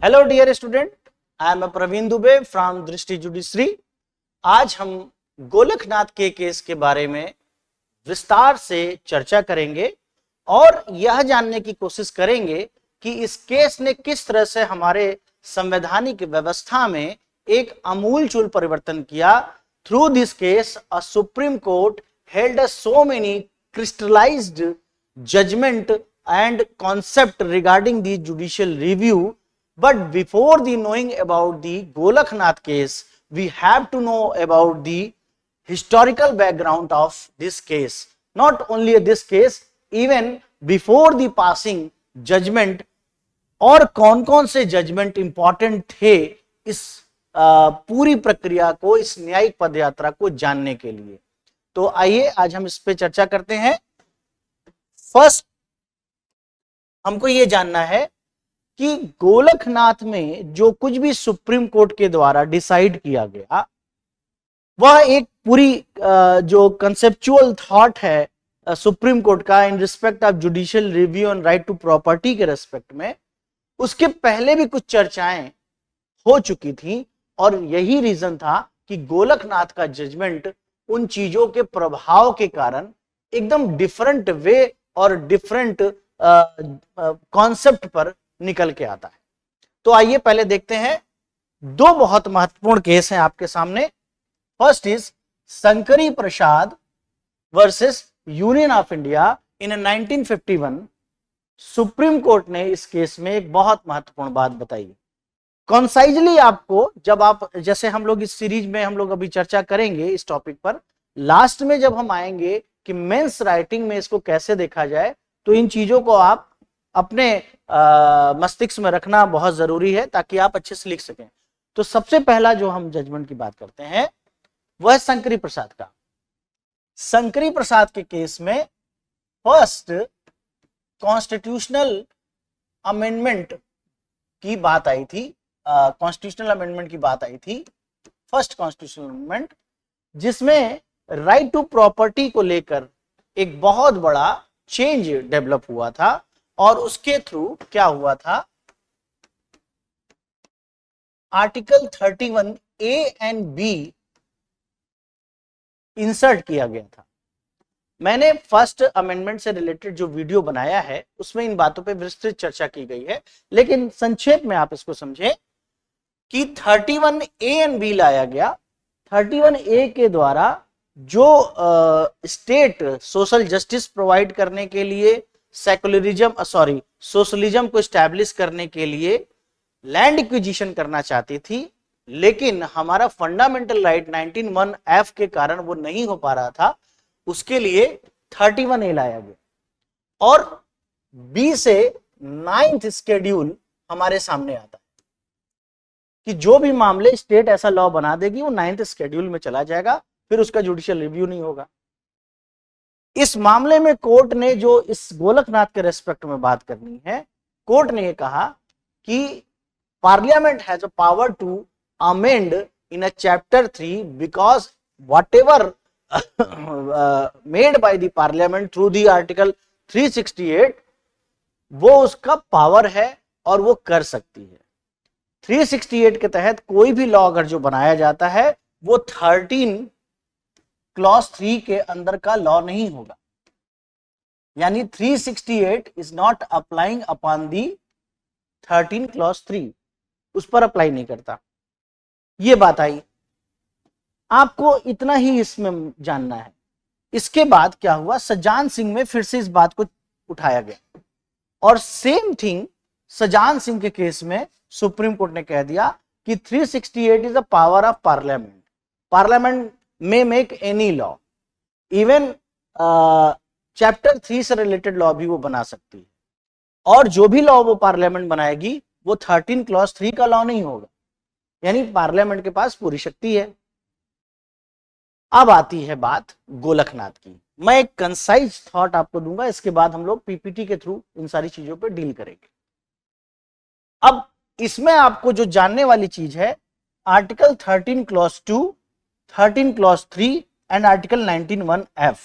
Hello dear student, I am Praveen Dubey from Drishti judiciary. आज हम गोलकनाथ के केस के बारे में विस्तार से चर्चा करेंगे और यह जानने की कोशिश करेंगे कि इस केस ने किस तरह से हमारे संवैधानिक व्यवस्था में एक आमूलचूल परिवर्तन किया। Through this case a supreme court held so many crystallized judgment and concept regarding the judicial review. But before the knowing about the Golaknath case, we have to know about the historical background of this case. Not only this case, even before the passing judgment और कौन कौन से judgement important थे इस पूरी प्रक्रिया को, इस न्यायिक पदयात्रा को जानने के लिए। तो आइए आज हम इस पे चर्चा करते हैं। फर्स्ट हमको ये जानना है कि गोलकनाथ में जो कुछ भी सुप्रीम कोर्ट के द्वारा डिसाइड किया गया वह एक पूरी जो कंसेप्चुअल थॉट है सुप्रीम कोर्ट का in respect of judicial review and right to property के रेस्पेक्ट में, उसके पहले भी कुछ चर्चाएं हो चुकी थी और यही रीजन था कि गोलकनाथ का जजमेंट उन चीजों के प्रभाव के कारण एकदम डिफरेंट वे और डिफरेंट कॉन्सेप्ट पर निकल के आता है। तो आइए पहले देखते हैं, दो बहुत महत्वपूर्ण केस हैं आपके सामने। First is Shankari Prasad versus union of India in 1951। Supreme court ने इस केस में एक बहुत महत्वपूर्ण बात बताई। कॉन्साइजली आपको, जब आप, जैसे हम लोग इस सीरीज में हम लोग अभी चर्चा करेंगे इस टॉपिक पर, लास्ट में जब हम आएंगे कि मेंस राइटिंग में इसको कैसे देखा जाए, तो इन चीजों को आप अपने मस्तिष्क में रखना बहुत जरूरी है ताकि आप अच्छे से लिख सकें। तो सबसे पहला जो हम जजमेंट की बात करते हैं वह शंकरी प्रसाद का। शंकरी प्रसाद के केस में फर्स्ट कॉन्स्टिट्यूशनल अमेंडमेंट की बात आई थी। कॉन्स्टिट्यूशनल अमेंडमेंट की बात आई थी, फर्स्ट कॉन्स्टिट्यूशनल अमेंडमेंट, जिसमें राइट टू प्रॉपर्टी को लेकर एक बहुत बड़ा चेंज डेवलप हुआ था और उसके थ्रू क्या हुआ था, article 31 A and B insert किया गया था। मैंने फर्स्ट अमेंडमेंट से रिलेटेड जो वीडियो बनाया है उसमें इन बातों पे विस्तृत चर्चा की गई है, लेकिन संक्षेप में आप इसको समझें कि 31 ए एंड बी लाया गया। 31 ए के द्वारा जो स्टेट सोशल जस्टिस प्रोवाइड करने के लिए, सोशलिज्म को स्टैब्लिश करने के लिए लैंड एक्विजिशन करना चाहती थी, लेकिन हमारा फंडामेंटल राइट 19(1)(f) के कारण वो नहीं हो पा रहा था। उसके लिए 31 ए लाया गया और बी से 9th शेड्यूल हमारे सामने आता है कि जो भी मामले स्टेट ऐसा लॉ बना देगी वो 9th शेड्यूल में चला जाएगा, फिर उसका जुडिशियल रिव्यू नहीं होगा। इस मामले में कोर्ट ने जो इस गोलकनाथ के रेस्पेक्ट में बात करनी है, कोर्ट ने ये कहा कि parliament has a power to amend in a chapter 3 because whatever made by the parliament through the article 368 वो उसका पावर है और वो कर सकती है। 368 के तहत कोई भी लॉ अगर जो बनाया जाता है वो 13 क्लॉज 3 के अंदर का लॉ नहीं होगा, यानी 368 is not applying upon the 13 clause 3, उस पर अप्लाई नहीं करता। ये बात आई, आपको इतना ही इसमें जानना है। इसके बाद क्या हुआ, सजान सिंह में फिर से इस बात को उठाया गया और सेम थिंग सजान सिंह के केस में सुप्रीम कोर्ट ने कह दिया कि 368 is the power of parliament. Parliament में make any law, even chapter 3 से रिलेटेड लॉ भी वो बना सकती है, और जो भी लॉ वो पार्लियामेंट बनाएगी वो 13 क्लॉज 3 का लॉ नहीं होगा, यानी पार्लियामेंट के पास पूरी शक्ति है। अब आती है बात गोलकनाथ की। मैं एक कंसाइज थॉट आपको दूंगा, इसके बाद हम लोग पीपीटी के थ्रू इन सारी चीजों पे डील करेंगे। अब इसमें आपको जो जानने वाली चीज है, article 13 clause 2, 13 clause 3 and article 19(1)(f।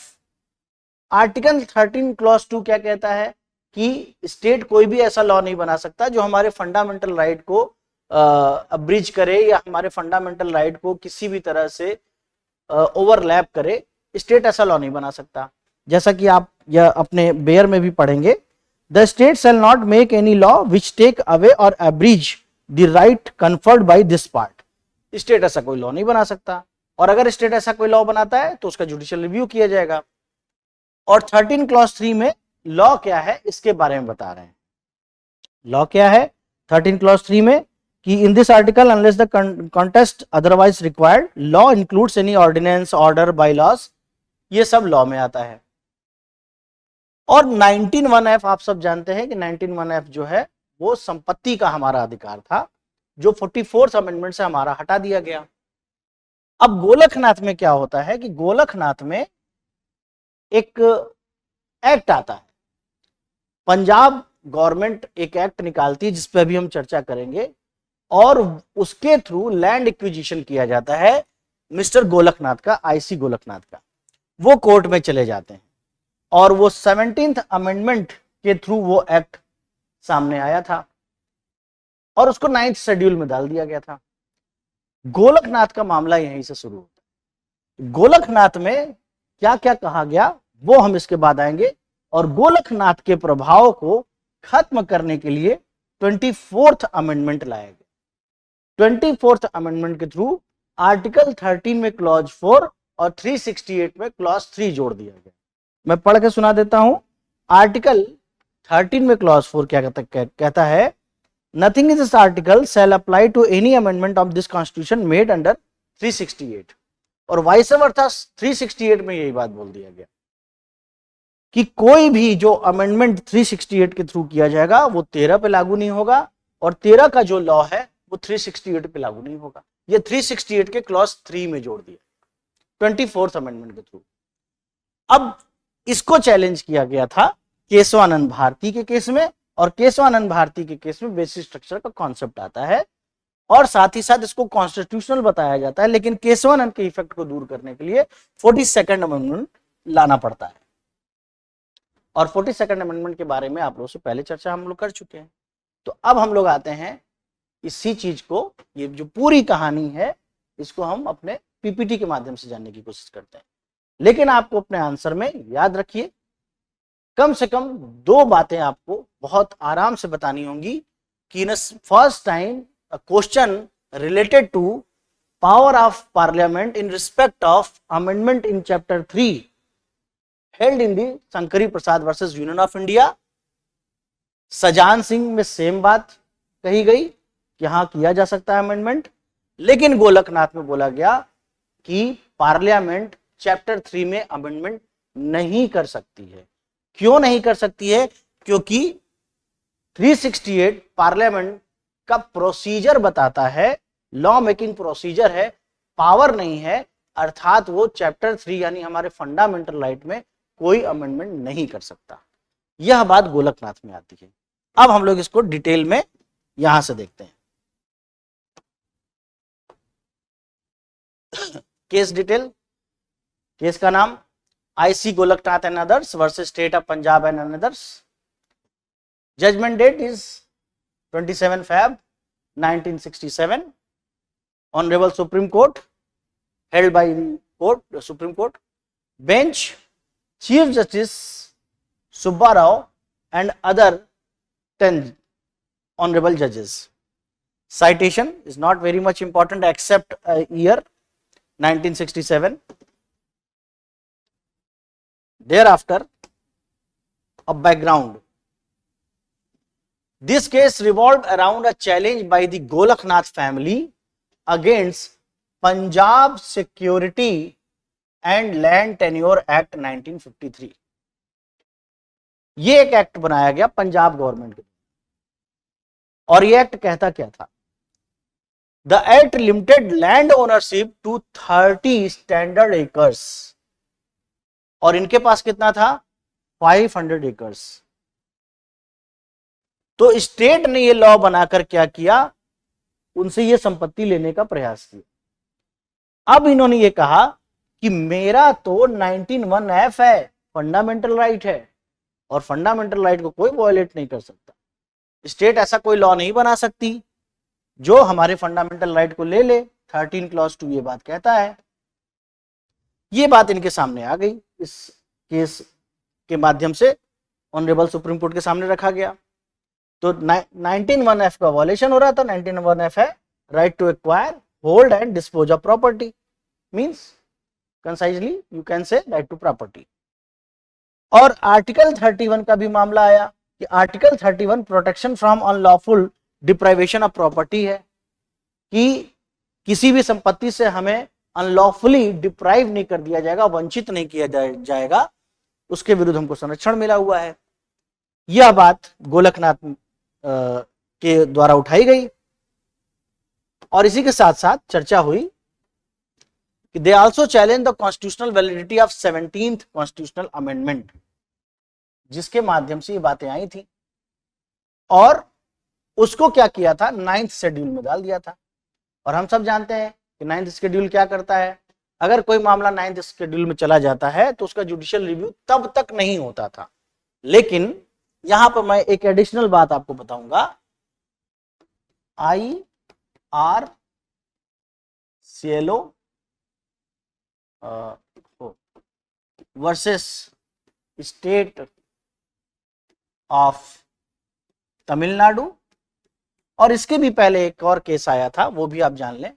Article 13 clause 2 क्या कहता है कि स्टेट कोई भी ऐसा लॉ नहीं बना सकता जो हमारे फंडामेंटल राइट को अब्रिज करे या हमारे फंडामेंटल राइट को किसी भी तरह से ओवरलैप करे। स्टेट ऐसा लॉ नहीं बना सकता। जैसा कि आप यह अपने बेयर में भी पढ़ेंगे, the state shall not make any law which take away or abridge the right conferred by this part. State ऐसा कोई लॉ नहीं बना सकता, और अगर स्टेट ऐसा कोई लॉ बनाता है तो उसका जुडिशियल रिव्यू किया जाएगा। और 13 क्लॉज 3 में लॉ क्या है इसके बारे में बता रहे हैं। लॉ क्या है 13 क्लॉज 3 में कि in this article unless the context otherwise required law includes any ordinance order by laws, ये सब लॉ में आता है। और 19(1)(f) आप सब जानते हैं कि 19(1)(f) जो है वो संपत्ति का हमारा अधिकार था, जो 44th अमेंडमेंट से हमारा हटा दिया गया। अब गोलकनाथ में क्या होता है कि गोलकनाथ में एक एक्ट आता है, पंजाब गवर्नमेंट एक एक्ट निकालती है जिस पे अभी हम चर्चा करेंगे, और उसके थ्रू लैंड एक्विजिशन किया जाता है मिस्टर गोलकनाथ का, आईसी गोलकनाथ का। वो कोर्ट में चले जाते हैं और वो 17th अमेंडमेंट के थ्रू वो एक्ट सामने आया था और उसको 9th शेड्यूल में डाल दिया गया था। गोलकनाथ का मामला यहीं से शुरू होता है। गोलकनाथ में क्या क्या कहा गया वो हम इसके बाद आएंगे, और गोलकनाथ के प्रभाव को खत्म करने के लिए 24th अमेंडमेंट लाया गया। 24th अमेंडमेंट के थ्रू आर्टिकल 13 में क्लॉज 4 और 368 में क्लॉज 3 जोड़ दिया गया। मैं पढ़ के सुना देता हूं। आर्टिकल 13 में क्लॉज 4 क्या कहता है, nothing in this article shall apply to any amendment of this constitution made under 368, और वाइस वर्सा 368 में यही बात बोल दिया गया कि कोई भी जो अमेंडमेंट 368 के थ्रू किया जाएगा वो 13 पे लागू नहीं होगा, और 13 का जो लॉ है वो 368 पे लागू नहीं होगा। ये 368 के क्लॉज 3 में जोड़ दिया 24th अमेंडमेंट के थ्रू। अब इसको चैलेंज किया गया था केशवानंद भारती के केस में, और केशवानंद भारती के केस में बेसिक स्ट्रक्चर का कॉन्सेप्ट आता है और साथ ही साथ इसको कॉन्स्टिट्यूशनल बताया जाता है, लेकिन केशवानंद के इफेक्ट को दूर करने के लिए 42nd अमेंडमेंट लाना पड़ता है। और 42nd अमेंडमेंट के बारे में आप लोगों से पहले चर्चा हम लोग कर चुके हैं। तो अब हम लोग आते हैं इसी चीज को, ये जो पूरी कहानी है इसको हम अपने पीपीटी के माध्यम से जानने की कोशिश करते हैं। लेकिन आपको अपने आंसर में याद रखिए, कम से कम 2 बातें आपको बहुत आराम से बतानी होंगी कि in first time a question related to power of parliament in respect of amendment in chapter 3 held in the Shankari Prasad versus union of India. सजान सिंह में सेम बात कही गई कि हाँ किया जा सकता है अमेंडमेंट, लेकिन गोलकनाथ में बोला गया कि पार्लियामेंट चैप्टर 3 में अमेंडमेंट नहीं कर सकती है। क्यों नहीं कर सकती है? क्योंकि 368 पार्लियामेंट का प्रोसीजर बताता है, लॉ मेकिंग प्रोसीजर है, पावर नहीं है, अर्थात वो चैप्टर 3 यानी हमारे फंडामेंटल राइट में कोई अमेंडमेंट नहीं कर सकता। यह बात गोलकनाथ में आती है। अब हम लोग इसको डिटेल में यहां से देखते हैं। केस डिटेल, केस का नाम IC Golaknath and others versus state of Punjab and others. Judgement date is 27 Feb 1967. Honorable Supreme Court, held by the court, the Supreme Court. Bench, Chief Justice Subba Rao and other 10 honorable judges. Citation is not very much important except year 1967. Thereafter, a background. This case revolved around a challenge by the Golaknath family against Punjab Security and Land Tenure Act 1953. ये एक act बनाया गया Punjab government के, और ये act कहता क्या था? The act limited land ownership to 30 standard acres, और इनके पास कितना था? 500 एकर्स। तो स्टेट ने ये लॉ बनाकर क्या किया? उनसे ये संपत्ति लेने का प्रयास किया। अब इन्होंने ये कहा कि मेरा तो 19(1)(f) है, फंडामेंटल राइट है, और फंडामेंटल राइट को कोई वायलेट नहीं कर सकता। स्टेट ऐसा कोई लॉ नहीं बना सकती जो हमारे फंडामेंटल राइट को ले ले। 13 क्लॉज 2 ये बात कहता है। ये बात इनके सामने आ गई, इस केस के माध्यम से ऑनरेबल सुप्रीम कोर्ट के सामने रखा गया। तो 19(1)(f) का वायलेशन हो रहा था। 19(1)(f) है right to acquire, hold and dispose of property, means concisely you can say right to property. और आर्टिकल 31 का भी मामला आया कि article 31 protection from unlawful deprivation of property है कि किसी भी संपत्ति से हमें अनलॉफुली डिप्राइव नहीं कर दिया जाएगा, वंचित नहीं किया जाएगा, उसके विरुद्ध हमको संरक्षण मिला हुआ है। यह बात गोलकनाथ के द्वारा उठाई गई और इसी के साथ साथ चर्चा हुई कि they also challenge the constitutional validity of 17th constitutional amendment, जिसके माध्यम से ये बातें आई थी और उसको क्या किया था, 9th शेड्यूल में डाल दिया था। और हम सब जानते हैं कि 9th शेड्यूल क्या करता है, अगर कोई मामला 9th शेड्यूल में चला जाता है तो उसका जुडिशियल रिव्यू तब तक नहीं होता था। लेकिन यहां पर मैं एक एडिशनल बात आपको बताऊंगा, IRCLO versus state of Tamil Nadu, और इसके भी पहले एक और केस आया था, वो भी आप जान लें,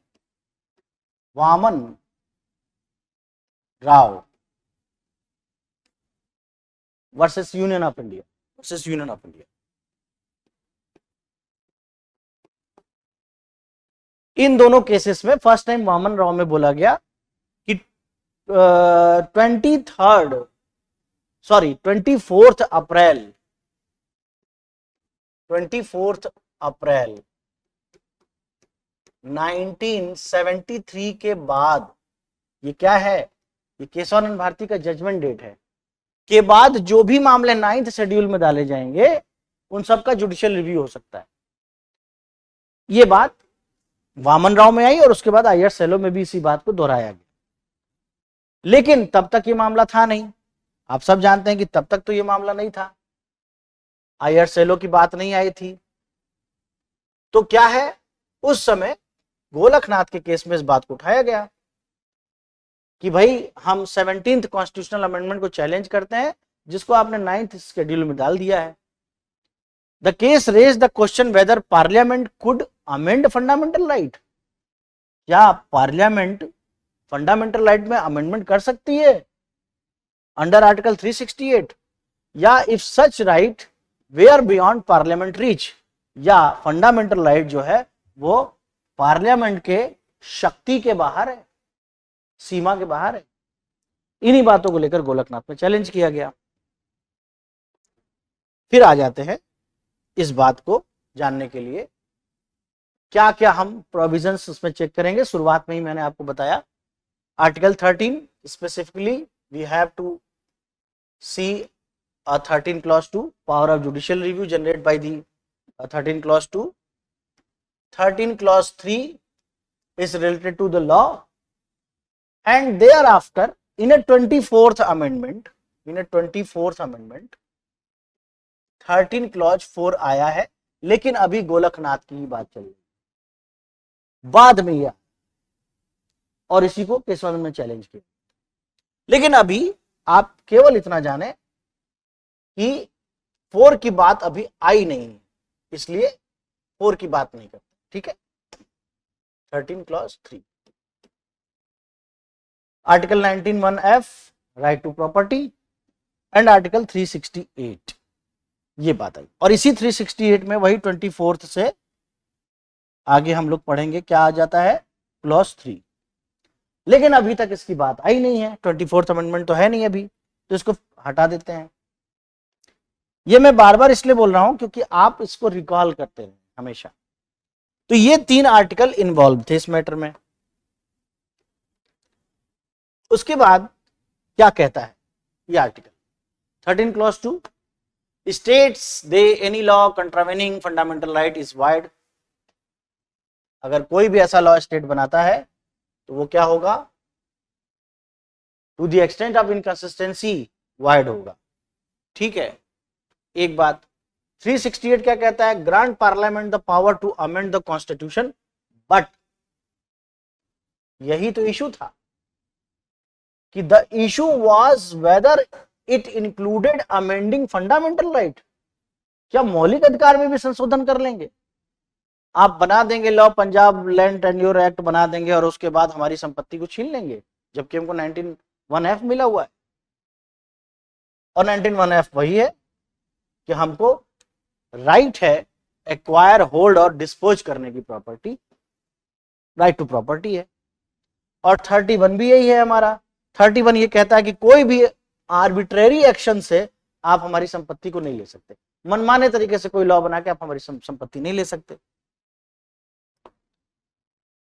Waman Rao versus union of India, इन दोनों केसेस में फर्स्ट टाइम वामन राव में बोला गया कि 24 अप्रैल 1973 के बाद, ये क्या है, ये केशवानंद भारती का जजमेंट डेट है, के बाद जो भी मामले 9th शेड्यूल में डाले जाएंगे उन सब का जुडिशियल रिव्यू हो सकता है। ये बात वामन राव में आई और उसके बाद IRCLO में भी इसी बात को दोहराया गया। लेकिन तब तक ये मामला था नहीं, आप सब जानते हैं कि तब तक तो ये मामला नहीं था, IRCLO की बात नहीं आई थी। तो क्या है, उस समय गोलकनाथ के केस में इस बात को उठाया गया कि भाई हम 17th कॉन्स्टिट्यूशनल अमेंडमेंट को चैलेंज करते हैं जिसको आपने 9th शेड्यूल में डाल दिया है। The case raise the question whether parliament could amend fundamental right, क्या पार्लियामेंट फंडामेंटल राइट में अमेंडमेंट कर सकती है अंडर आर्टिकल 368, या if such right were beyond parliament reach, या फंडामेंटल राइट जो है वो पार्लियामेंट के शक्ति के बाहर है, सीमा के बाहर है। इन्हीं बातों को लेकर गोलकनाथ में चैलेंज किया गया। फिर आ जाते हैं इस बात को जानने के लिए क्या क्या हम प्रोविजंस उसमें चेक करेंगे। शुरुआत में ही मैंने आपको बताया article 13 specifically we have to see 13 clause 2 power of judicial review generated by the 13 clause 2. 13 clause 3 is related to the law, and thereafter in a 24th amendment 13 clause 4 आया है, लेकिन अभी गोलकनाथ की ही बात चल रही, बाद में यह, और इसी को केशवानंद ने चैलेंज किया। लेकिन अभी आप केवल इतना जाने कि 4 की बात अभी आई नहीं है, इसलिए 4 की बात नहीं करते, ठीक है। 13 clause 3 article 19(1)(f) right to property and article 368 ये बात आई, और इसी 368 में वही 24th से आगे हम लोग पढ़ेंगे क्या आ जाता है, क्लॉज 3। लेकिन अभी तक इसकी बात आई नहीं है, 24th अमेंडमेंट तो है नहीं अभी, तो इसको हटा देते हैं। ये मैं बार बार इसलिए बोल रहा हूं क्योंकि आप इसको रिकॉल करते रहे हमेशा। तो ये 3 आर्टिकल इन्वॉल्व थे इस मैटर में। उसके बाद क्या कहता है ये article 13 clause 2 states the any law contravening fundamental right is void. अगर कोई भी ऐसा लॉ स्टेट बनाता है तो वो क्या होगा, to the extent of inconsistency void होगा, ठीक है। एक बात 368 क्या कहता है, grant parliament the power to amend the constitution, but यही तो इशू था कि the issue was whether it included amending fundamental right, क्या मौलिक अधिकार में भी संशोधन कर लेंगे? आप बना देंगे law, Punjab land tenure act बना देंगे और उसके बाद हमारी संपत्ति को छीन लेंगे, जबकि हमको 19(1)(f मिला हुआ है। और 19(1)(f) वही है कि हमको राइट है एक्वायर, होल्ड और डिस्पोज करने की प्रॉपर्टी, राइट टू प्रॉपर्टी है। और 31 भी यही है हमारा। 31 ये कहता है कि कोई भी आर्बिट्रेरी एक्शन से आप हमारी संपत्ति को नहीं ले सकते, मनमाने तरीके से कोई लॉ बना के आप हमारी संपत्ति नहीं ले सकते।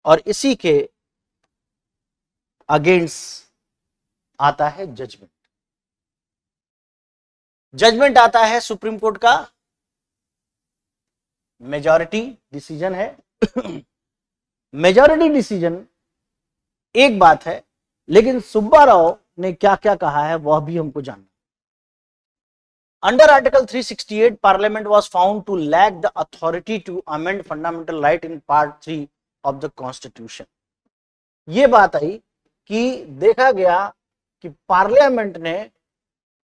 और इसी के अगेंस्ट आता है जजमेंट। जजमेंट आता है सुप्रीम कोर्ट का मेजॉरिटी डिसीजन है। मेजॉरिटी डिसीजन एक बात है, लेकिन सुब्बा राव ने क्या क्या कहा है वह भी हमको जानना। Under article 368 parliament was found to lack the authority to amend fundamental right in part 3 of the constitution. ये बात आई कि देखा गया कि पार्लियामेंट ने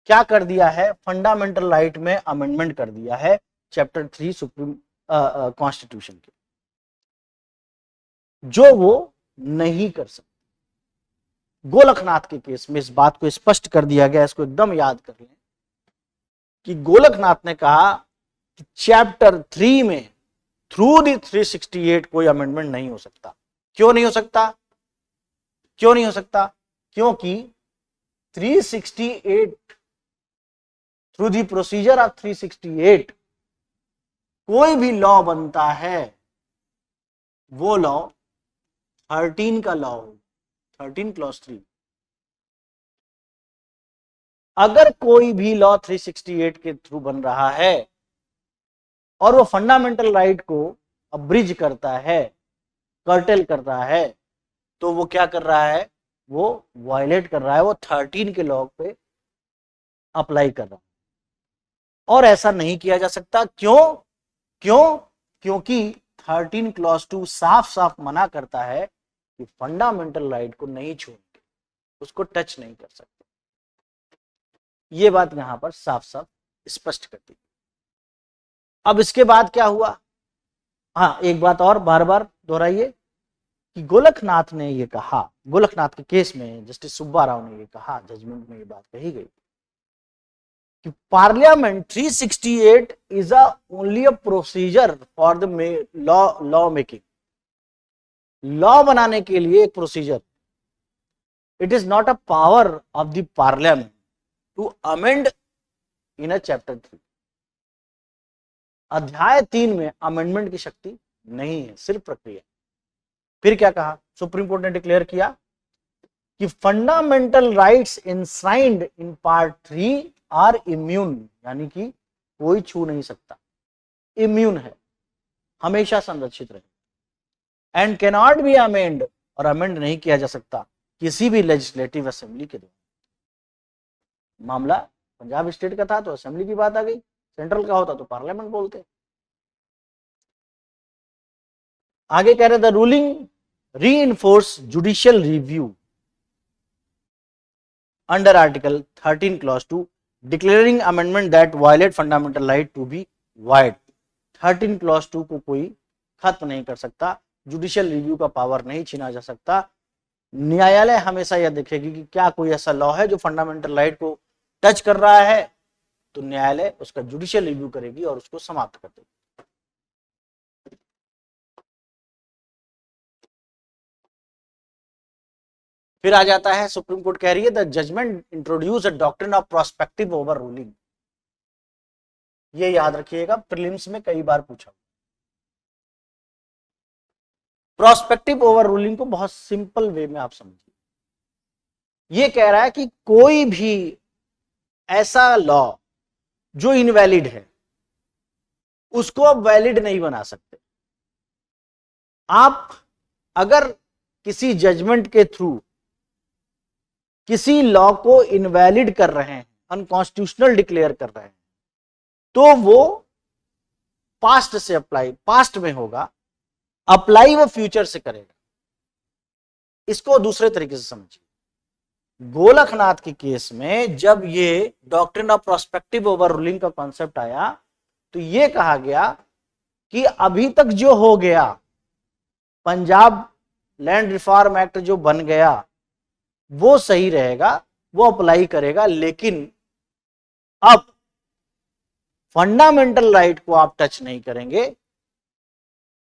क्या कर दिया है, फंडामेंटल राइट में अमेंडमेंट कर दिया है चैप्टर 3 सुप्रीम कॉन्स्टिट्यूशन के, जो वो नहीं कर सकते। गोलकनाथ के केस में इस बात को स्पष्ट कर दिया गया, इसको एकदम याद कर लें कि गोलकनाथ ने कहा कि चैप्टर 3 में थ्रू दी 368 कोई अमेंडमेंट नहीं हो सकता। क्यों नहीं हो सकता? क्यों नहीं हो सकता? क्योंकि 368 थ्रू दी प्रोसीजर ऑफ 368 कोई भी लॉ बनता है, वो लॉ 13 का लॉ हो, 13 क्लॉज 3। अगर कोई भी लॉ 368 के थ्रू बन रहा है और वो फंडामेंटल राइट को अब्रिज करता है, कर्टेल करता है, तो वो क्या कर रहा है, वो वायलेट कर रहा है, वो 13 के लॉ पे अप्लाई कर रहा है। और ऐसा नहीं किया जा सकता। क्यों? क्योंकि 13 क्लॉज 2 साफ साफ मना करता है कि फंडामेंटल राइट को नहीं छोड़ते, उसको टच नहीं कर सकते। ये बात यहां पर साफ साफ स्पष्ट करती। अब इसके बाद क्या हुआ? हाँ, एक बात और बार बार दोहराइए कि गोलकनाथ ने ये कहा, गोलकनाथ के केस में जस्टिस सुब्बा राव ने ये कहा, जजमेंट में ये बात कही गई कि parliament 368 is only a procedure for the law making. Law बनाने के लिए एक procedure, it is not a power of the parliament to amend in a chapter 3। अध्याय 3 में अमेंडमेंट की शक्ति नहीं है, सिर्फ प्रक्रिया। फिर क्या कहा सुप्रीम कोर्ट ने? डिक्लेयर किया कि fundamental rights enshrined in part 3 are immune, यानी कि कोई छू नहीं सकता, इम्यून है, हमेशा संरक्षित रहे। And can not be amend, और अमेंड नहीं किया जा सकता किसी भी लेजिस्लेटिव असेंबली के द्वारा। मामला पंजाब स्टेट का था तो असेंबली की बात आ गई, सेंट्रल का होता तो पार्लियामेंट बोलते। आगे कह रहे the ruling reinforce judicial review under article 13 clause 2 declaring amendment that violate fundamental right to be void. 13 clause 2 को कोई खत्म नहीं कर सकता, जुडिशियल रिव्यू का पावर नहीं छीना जा सकता। न्यायालय हमेशा यह देखेगी कि क्या कोई ऐसा लॉ है जो फंडामेंटल राइट को टच कर रहा है, तो न्यायालय उसका जुडिशियल रिव्यू करेगी और उसको समाप्त कर देगी। फिर आ जाता है, सुप्रीम कोर्ट कह रही है the judgement introduce a doctrine of prospective overruling. ये याद रखिएगा, प्रीलिम्स में कई बार पूछा। प्रोस्पेक्टिव ओवर रूलिंग को बहुत सिंपल वे में आप समझिए। ये कह रहा है कि कोई भी ऐसा लॉ जो इनवैलिड है उसको आप वैलिड नहीं बना सकते। आप अगर किसी जजमेंट के थ्रू किसी लॉ को इनवैलिड कर रहे हैं, अनकॉन्स्टिट्यूशनल डिक्लेयर कर रहे हैं, तो वो पास्ट से अप्लाई, पास्ट में होगा, अप्लाई वो फ्यूचर से करेगा। इसको दूसरे तरीके से समझिए। गोलकनाथ के केस में जब ये doctrine of prospective overruling का कॉन्सेप्ट आया तो ये कहा गया कि अभी तक जो हो गया, पंजाब लैंड रिफॉर्म एक्ट जो बन गया वो सही रहेगा, वो अप्लाई करेगा, लेकिन अब फंडामेंटल राइट को आप टच नहीं करेंगे।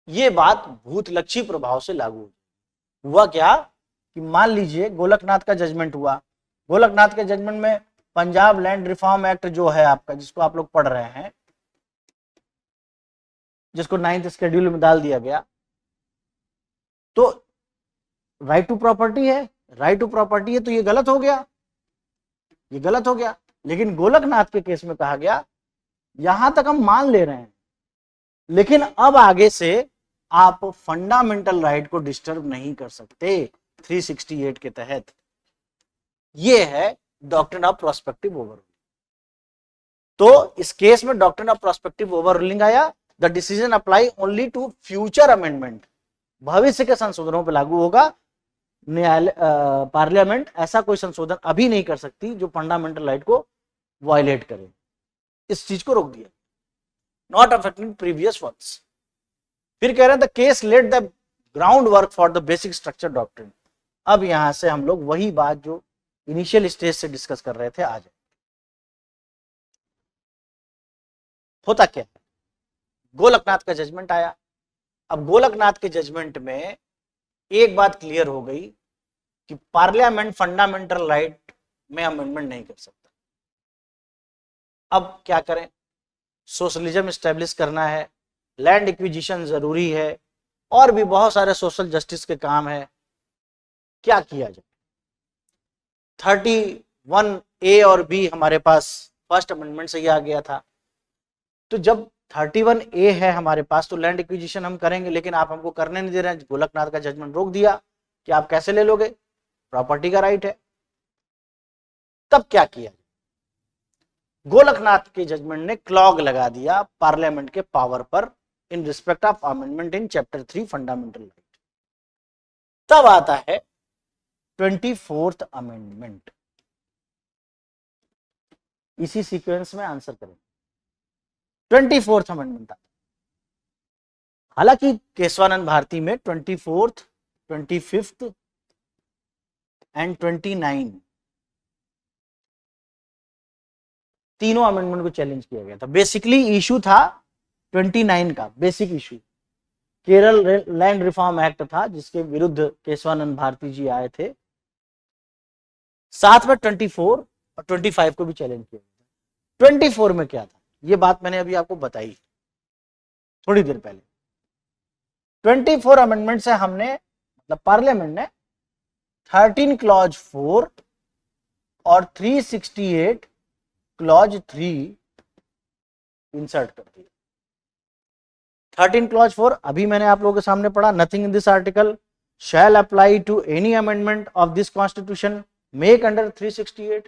ये बात भूतलक्षी प्रभाव से लागू हुआ। क्या कि मान लीजिए गोलकनाथ का जजमेंट हुआ, गोलकनाथ के जजमेंट में पंजाब लैंड रिफॉर्म एक्ट जो है आपका, जिसको आप लोग पढ़ रहे हैं, जिसको 9th शेड्यूल में डाल दिया गया, तो राइट टू प्रॉपर्टी है, राइट टू प्रॉपर्टी है, तो ये गलत हो गया, ये गलत हो गया। लेकिन गोलकनाथ के केस में कहा गया यहां तक हम मान ले रहे हैं, लेकिन अब आगे से आप फंडामेंटल राइट को डिस्टर्ब नहीं कर सकते 368 के तहत। ये है डॉक्ट्रिन ऑफ प्रोस्पेक्टिव ओवर। तो इस केस में doctrine of prospective overruling आया, the decision apply only to future amendment, भविष्य के संशोधनों पर लागू होगा। न्यायालय पार्लियामेंट ऐसा कोई संशोधन अभी नहीं कर सकती जो फंडामेंटल राइट को वायलेट करे, इस चीज को रोक दिया, नॉट अफेक्टिंग प्रीवियस वंस। फिर कह रहे हैं the case let the ground work for the basic structure doctrine. अब यहां से हम लोग वही बात जो इनिशियल स्टेज से डिस्कस कर रहे थे आ जाए। होता क्या है, गोलकनाथ का जजमेंट आया। अब गोलकनाथ के जजमेंट में एक बात क्लियर हो गई कि पार्लियामेंट फंडामेंटल राइट में अमेंडमेंट नहीं कर सकता। अब क्या करें, सोशलिज्म स्टैब्लिश करना है, लैंड एक्विजिशन जरूरी है, और भी बहुत सारे सोशल जस्टिस के काम है। क्या किया जाए, 31A और B हमारे पास फर्स्ट अमेंडमेंट से ही आ गया था। तो जब 31A है हमारे पास तो लैंड एक्विजिशन हम करेंगे, लेकिन आप हमको करने नहीं दे रहे हैं। गोलकनाथ का जजमेंट रोक दिया कि आप कैसे ले लोगे, प्रॉपर्टी का राइट है। तब क्या किया, गोलकनाथ के जजमेंट ने क्लॉग लगा दिया पार्लियामेंट के पावर पर इन respect of amendment in chapter 3 fundamental right. तब आता है 24th अमेंडमेंट। इसी सीक्वेंस में आंसर करें। 24th अमेंडमेंट आता, हालांकि केशवानंद भारती में 24th, 25th एंड 29 तीनों अमेंडमेंट को चैलेंज किया गया था। बेसिकली इशू था 29 का, basic issue Kerala land reform act था जिसके विरुद्ध केशवानंद भारती जी आए थे। साथ में 24 और 25 को भी चैलेंज किया गया। 24 में क्या था, ये बात मैंने अभी आपको बताई थोड़ी देर पहले। 24 अमेंडमेंट से हमने, मतलब पार्लियामेंट ने 13 क्लॉज 4 और 368 क्लॉज 3 इंसर्ट कर दिया। 13 क्लॉज 4 अभी मैंने आप लोगों के सामने पढ़ा, nothing in this article shall apply to any amendment of this constitution make under 368।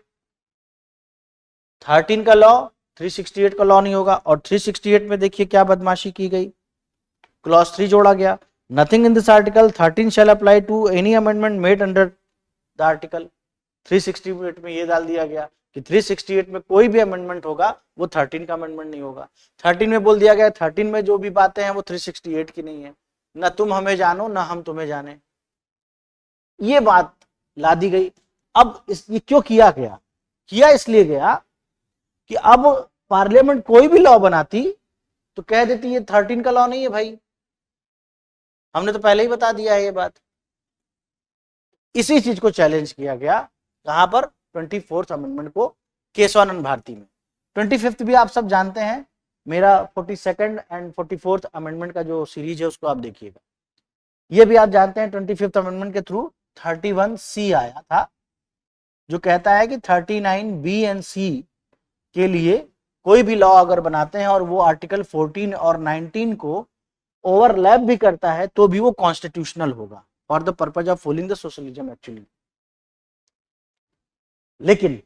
13 का लॉ 368 का लॉ नहीं होगा। और 368 में देखिए क्या बदमाशी की गई, क्लॉज 3 जोड़ा गया, nothing in this article 13 shall apply to any amendment made under the article. 368 में ये डाल दिया गया कि 368 में कोई भी अमेंडमेंट होगा वो 13 का अमेंडमेंट नहीं होगा। 13 में बोल दिया गया 13 में जो भी बातें हैं वो 368 की नहीं है, ना तुम हमें जानो ना हम तुम्हें जाने, ये बात ला दी गई। अब ये क्यों किया गया, किया इसलिए गया कि अब पार्लियामेंट कोई भी लॉ बनाती तो कह देती ये 13 का लॉ नहीं है भाई, हमने तो पहले ही बता दिया है ये बात। इसी चीज को चैलेंज किया गया कहां पर, 24th अमेंडमेंट को केशवानंद भारती में। 25th भी आप सब जानते हैं, मेरा 42nd एंड 44th अमेंडमेंट का जो सीरीज है उसको आप देखिएगा। ये भी आप जानते हैं 25th अमेंडमेंट के थ्रू 31C आया था जो कहता है कि 39B एंड C के लिए कोई भी लॉ अगर बनाते हैं और वो आर्टिकल 14 और 19 को ओवरलैप भी करता है तो भी वो कॉन्स्टिट्यूशनल होगा for the purpose of following the socialism actually. लेकिन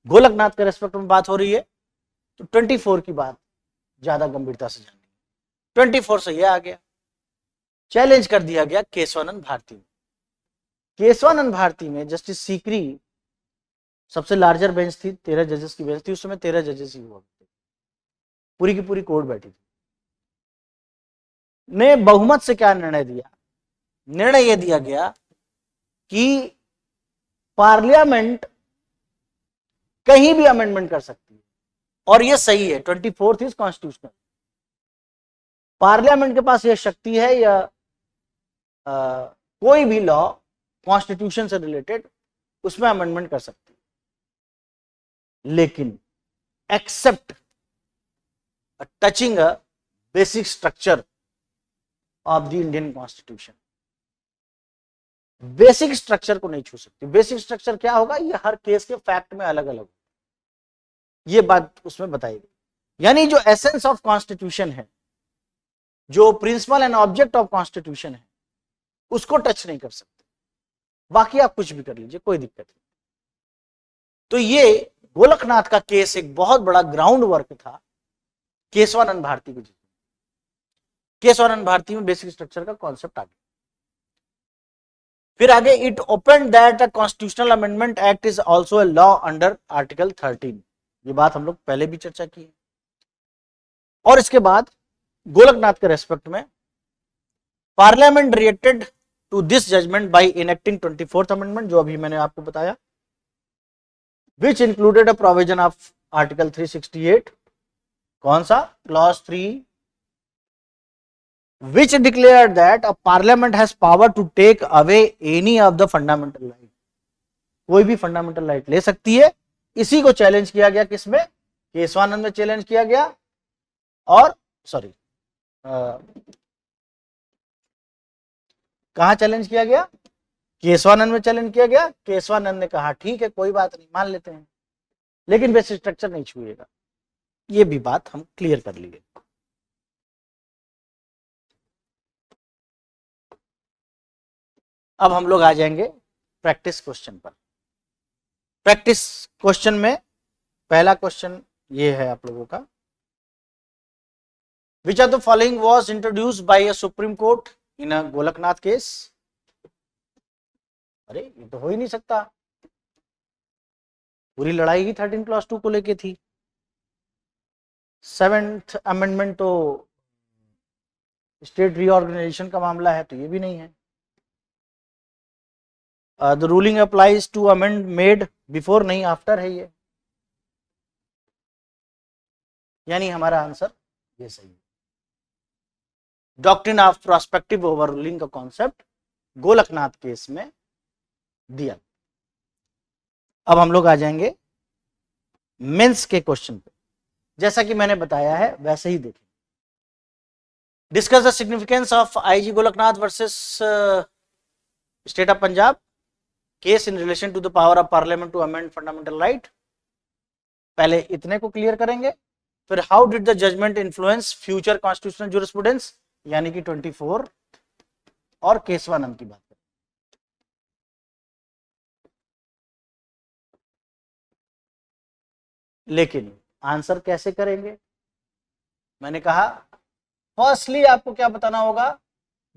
गोलकनाथ के रेस्पेक्ट में बात हो रही है तो 24 की बात ज्यादा गंभीरता से जाननी है। 24 से यह आ गया, चैलेंज कर दिया गया केशवानंद भारती में। केशवानंद भारती में जस्टिस सीकरी सबसे लार्जर बेंच थी, 13 जजेस की बेंच थी, उस समय 13 जजेस ही हुआ, पूरी की पूरी कोर्ट बैठी थी। ने बहुमत से क्या निर्णय दिया? निर्णय यह दिया गया कि पार्लियामेंट कहीं भी अमेंडमेंट कर सकती है, और यह सही है। 24th is constitutional. पार्लियामेंट के पास यह शक्ति है, या कोई भी लॉ कॉन्स्टिट्यूशन से रिलेटेड उसमें अमेंडमेंट कर सकती है, लेकिन except touching a basic structure of the Indian constitution. Basic structure को नहीं छू सकती। बेसिक स्ट्रक्चर क्या होगा, ये हर केस के फैक्ट में अलग अलग, ये बात उसमें बताई गई। यानी जो एसेंस ऑफ कॉन्स्टिट्यूशन है, जो principle and object of constitution है, उसको टच नहीं कर सकते। बाकी आप कुछ भी कर लीजिए, कोई दिक्कत नहीं। तो ये गोलकनाथ का केस एक बहुत बड़ा ग्राउंड वर्क था केशवानंद भारती को। केशवानंद भारती में बेसिक स्ट्रक्चर का कॉन्सेप्ट आ गया। फिर आगे, it open that a constitutional amendment act is also a law under article 13। ये बात हम लोग पहले भी चर्चा की है। और इसके बाद गोलकनाथ के रेस्पेक्ट में parliament reacted to this judgement by enacting 24th amendment, जो अभी मैंने आपको बताया, which included a provision of article 368। कौन सा? Clause 3, which declared that a parliament has power to take away any of the fundamental right। कोई भी fundamental right ले सकती है। इसी को चैलेंज किया गया, किसमें? केशवानंद में चैलेंज किया गया, और सॉरी कहां चैलेंज किया गया? केशवानंद में चैलेंज किया गया। केशवानंद ने कहा ठीक है, कोई बात नहीं, मान लेते हैं, लेकिन बेसिक स्ट्रक्चर नहीं छुएगा। ये भी बात हम क्लियर कर लिए। अब हम लोग आ जाएंगे प्रैक्टिस क्वेश्चन पर। प्रैक्टिस क्वेश्चन में पहला क्वेश्चन ये है आप लोगों का, which of the following was introduced by a supreme court in a Golaknath case. अरे ये तो हो ही नहीं सकता, पूरी लड़ाई ही 13 clause 2 को लेके थी। 7th अमेंडमेंट तो स्टेट रीऑर्गेनाइजेशन का मामला है, तो ये भी नहीं है। The ruling applies to amend made before, नहीं, आफ्टर है ये। यानी हमारा आंसर ये सही है। Doctrine of prospective overruling का कॉन्सेप्ट गोलकनाथ केस में दिया। अब हम लोग आ जाएंगे मेंस के क्वेश्चन पे। जैसा कि मैंने बताया है वैसे ही देखें। Discuss the significance of IG Golaknath versus state of Punjab case in relation to the power of parliament to amend fundamental right. पहले इतने को क्लियर करेंगे, फिर how did the judgement influence future constitutional jurisprudence, यानी कि 24 और केशवानंद की बात करें। लेकिन आंसर कैसे करेंगे? मैंने कहा फर्स्टली आपको क्या बताना होगा,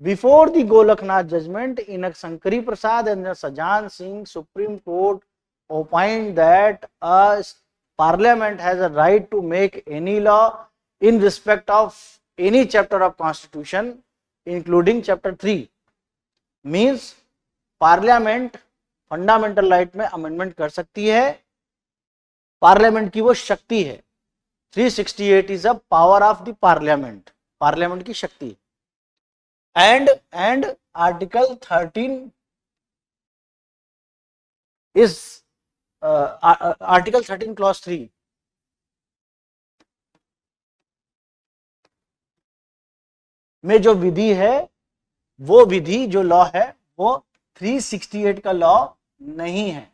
before the Golaknath judgment in Shankari Prasad and Sajjan Singh Supreme Court opined that a parliament has a right to make any law in respect of any chapter of constitution including chapter 3। means parliament fundamental right में amendment कर सकती है, parliament की वो शक्ति है। 368 is a power of the parliament, parliament की शक्ति। And article 13 is article 13 clause 3 में जो विधि है, वो विधि जो लॉ है वो 368 का लॉ नहीं है।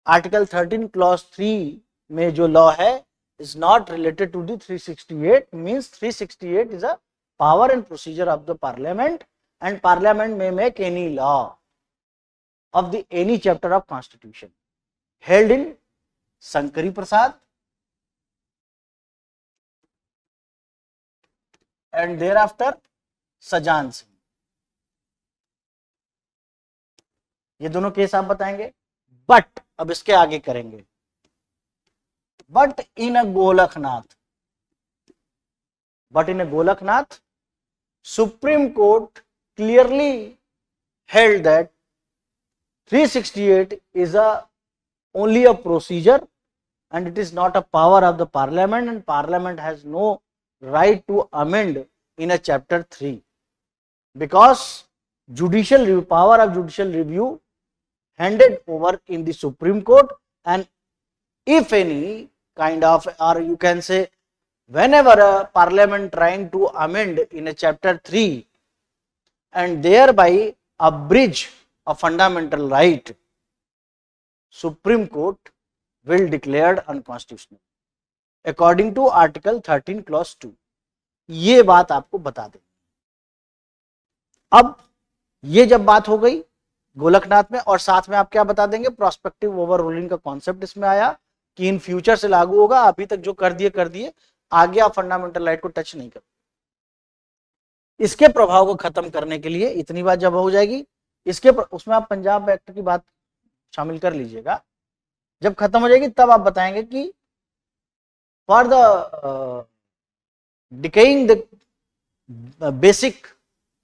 आर्टिकल 13 क्लॉज 3 में जो लॉ है is not related to the 368, means 368 is a power and procedure of the parliament and parliament may make any law of the any chapter of constitution held in Sankari Prasad and thereafter Sajjan Singh. ये दोनों case आप बताएंगे। But अब इसके आगे करेंगे, but in a Golaknath, but in a Golaknath supreme court clearly held that 368 is only a procedure and it is not a power of the parliament, and parliament has no right to amend in a chapter 3 because judicial review, power of judicial review handed over in the Supreme Court, and if any kind of, or you can say whenever a parliament trying to amend in a chapter 3 and thereby abridge a fundamental right, Supreme Court will declared unconstitutional according to Article 13 Clause 2। ये बात आपको बता दें। अब ये जब बात हो गई गोलकनाथ में, और साथ में आप क्या बता देंगे, प्रोस्पेक्टिव ओवर रूलिंग का कॉन्सेप्ट इसमें आया कि इन फ्यूचर से लागू होगा, अभी तक जो कर दिए, आगे आप फंडामेंटल राइट को टच नहीं कर। इसके प्रभाव को खत्म करने के लिए इतनी बात जब हो जाएगी, इसके उसमें आप पंजाब एक्ट की बात शामिल कर लीजिएगा। जब खत्म हो जाएगी तब आप बताएंगे कि for the decaying the basic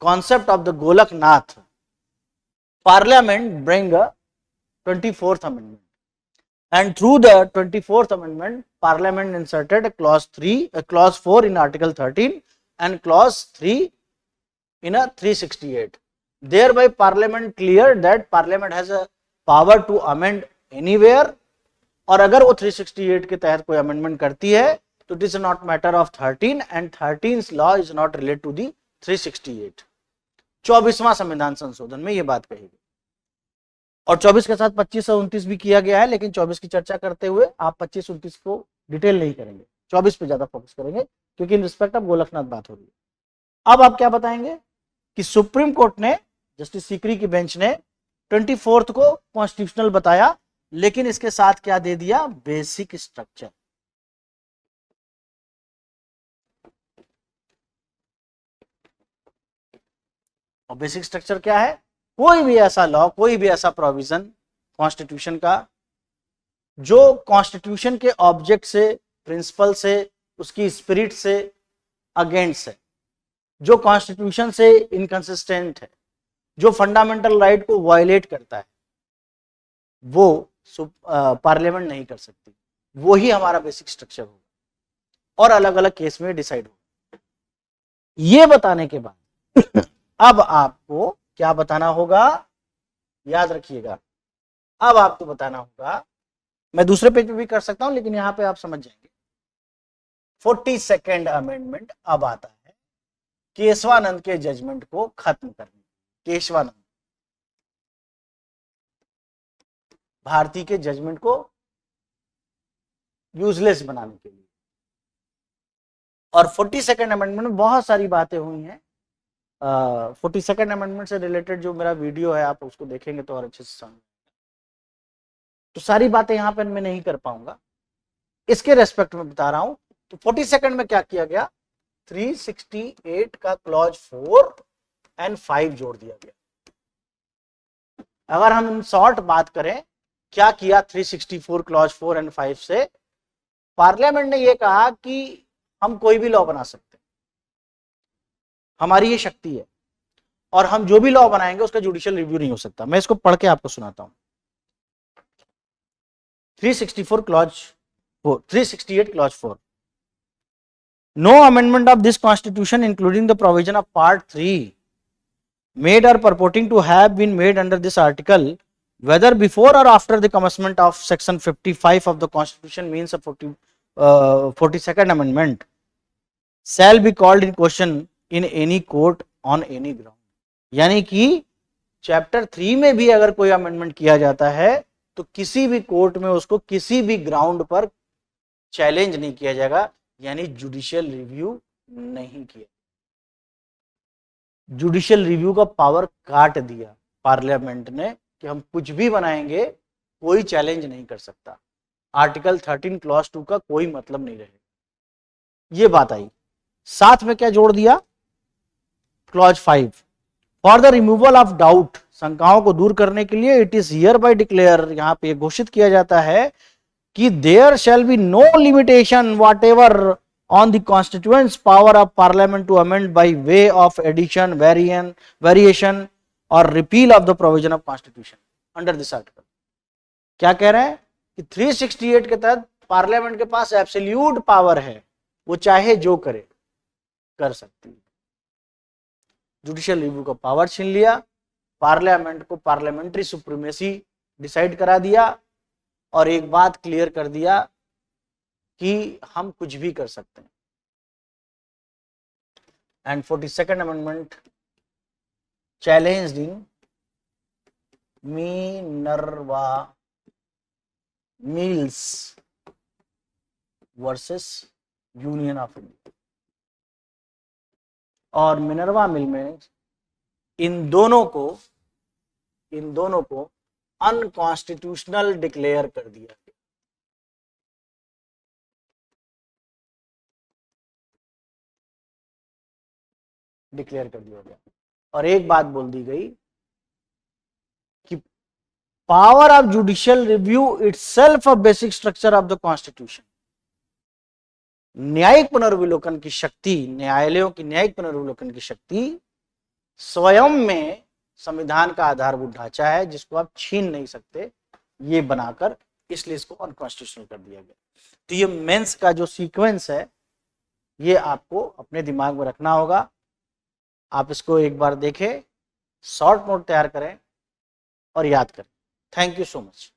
concept of the Golaknath, Parliament bring a 24th Amendment, and through the 24th Amendment, Parliament inserted a clause 4 in Article 13 and clause 3 in a 368. Thereby, Parliament cleared that Parliament has a power to amend anywhere, और अगर वो 368 के तहत कोई amendment करती है तो it is not matter of 13 and 13th law is not related to the 368। 24वां संविधान संशोधन में ये बात कही गई, और 24 के साथ 25 और 29 भी किया गया है, लेकिन 24 की चर्चा करते हुए आप 25-29 को डिटेल नहीं करेंगे, 24 पे ज्यादा फोकस करेंगे क्योंकि इन रिस्पेक्ट ऑफ गोलकनाथ बात हो रही है। अब आप क्या बताएंगे कि सुप्रीम कोर्ट ने, जस्टिस सीकरी की बेंच ने 24th को कॉन्स्टिट्यूशनल बताया, लेकिन इसके साथ क्या दे दिया, बेसिक स्ट्रक्चर। और बेसिक स्ट्रक्चर क्या है, कोई भी ऐसा लॉ, कोई भी ऐसा प्रोविजन कॉन्स्टिट्यूशन का जो कॉन्स्टिट्यूशन के ऑब्जेक्ट से, प्रिंसिपल से, उसकी स्पिरिट से अगेंस्ट है, जो कॉन्स्टिट्यूशन से इनकंसिस्टेंट है, जो फंडामेंटल राइट को वायलेट करता है, वो पार्लियामेंट नहीं कर सकती। वो ही हमारा बेसिक स्ट्रक्चर होगा और अलग अलग केस में डिसाइड होगा। ये बताने के बाद अब आपको क्या बताना होगा, याद रखिएगा, अब आपको बताना होगा, मैं दूसरे पेज पे भी कर सकता हूं लेकिन यहां पे आप समझ जाएंगे। 42nd अमेंडमेंट अब आता है केशवानंद के जजमेंट को खत्म करने। केशवानंद भारती के जजमेंट को यूजलेस बनाने के लिए, और 42nd अमेंडमेंट में बहुत सारी बातें हुई हैं। 42nd अमेंडमेंट से रिलेटेड जो मेरा वीडियो है आप उसको देखेंगे तो और अच्छे से समझ, तो सारी बातें यहां पर मैं नहीं कर पाऊंगा, इसके रेस्पेक्ट में बता रहा हूं। तो 42nd में क्या किया गया, 368 का क्लॉज 4 एंड 5 जोड़ दिया गया। अगर हम शॉर्ट बात करें, क्या किया 364 क्लॉज 4 एंड 5 से, पार्लियामेंट ने यह कहा कि हम कोई भी लॉ बना सकते हैं, हमारी ये शक्ति है, और हम जो भी लॉ बनाएंगे उसका जुडिशियल रिव्यू नहीं हो सकता। मैं इसको पढ़ के आपको सुनाता हूं। 364 clause 4, 368 clause 4, no amendment of this constitution including the provision of part 3 made or purporting to have been made under this article, whether before or after the commencement of section 55 of the constitution means a 42nd amendment, shall be called in question in any court on any ground। यानी कि chapter 3 में भी अगर कोई amendment किया जाता है तो किसी भी कोर्ट में उसको किसी भी ग्राउंड पर चैलेंज नहीं किया जाएगा, यानी जुडिशियल रिव्यू नहीं किया। जुडिशियल रिव्यू का पावर काट दिया पार्लियामेंट ने कि हम कुछ भी बनाएंगे, कोई चैलेंज नहीं कर सकता। आर्टिकल 13 क्लॉज 2 का कोई मतलब नहीं रहेगा। ये बात आई। साथ में क्या जोड़ दिया, clause 5, for the removal of doubt, शंकाओं को दूर करने के लिए, it is hereby declare, यहां पे घोषित किया जाता है कि there shall be no limitation whatever on the constituents power of parliament to amend by way of addition, variation or repeal of the provision of constitution under this article. क्या कह रहे हैं कि 368 के तहत पार्लियामेंट के पास absolute power है, वो चाहे जो करे कर सकती है। जुडिशियल रिव्यू का पावर छीन लिया, पार्लियामेंट को पार्लियामेंट्री सुप्रीमेसी डिसाइड करा दिया और एक बात क्लियर कर दिया कि हम कुछ भी कर सकते हैं। And 42nd amendment challenged in Minerva mills versus union of India, और मिनर्वा मिल में इन दोनों को अनकॉन्स्टिट्यूशनल डिक्लेयर कर दिया गया। डिक्लेयर कर दिया गया और एक बात बोल दी गई कि power of judicial review itself a basic structure of the constitution. न्यायिक पुनर्विलोकन की शक्ति, न्यायालयों की न्यायिक पुनर्विलोकन की शक्ति स्वयं में संविधान का आधारभूत ढांचा है, जिसको आप छीन नहीं सकते ये बनाकर, इसलिए इसको अनकॉन्स्टिट्यूशनल कर दिया गया। तो ये मेंस का जो सीक्वेंस है ये आपको अपने दिमाग में रखना होगा। आप इसको एक बार देखें, शॉर्ट नोट तैयार करें और याद करें। Thank you so much.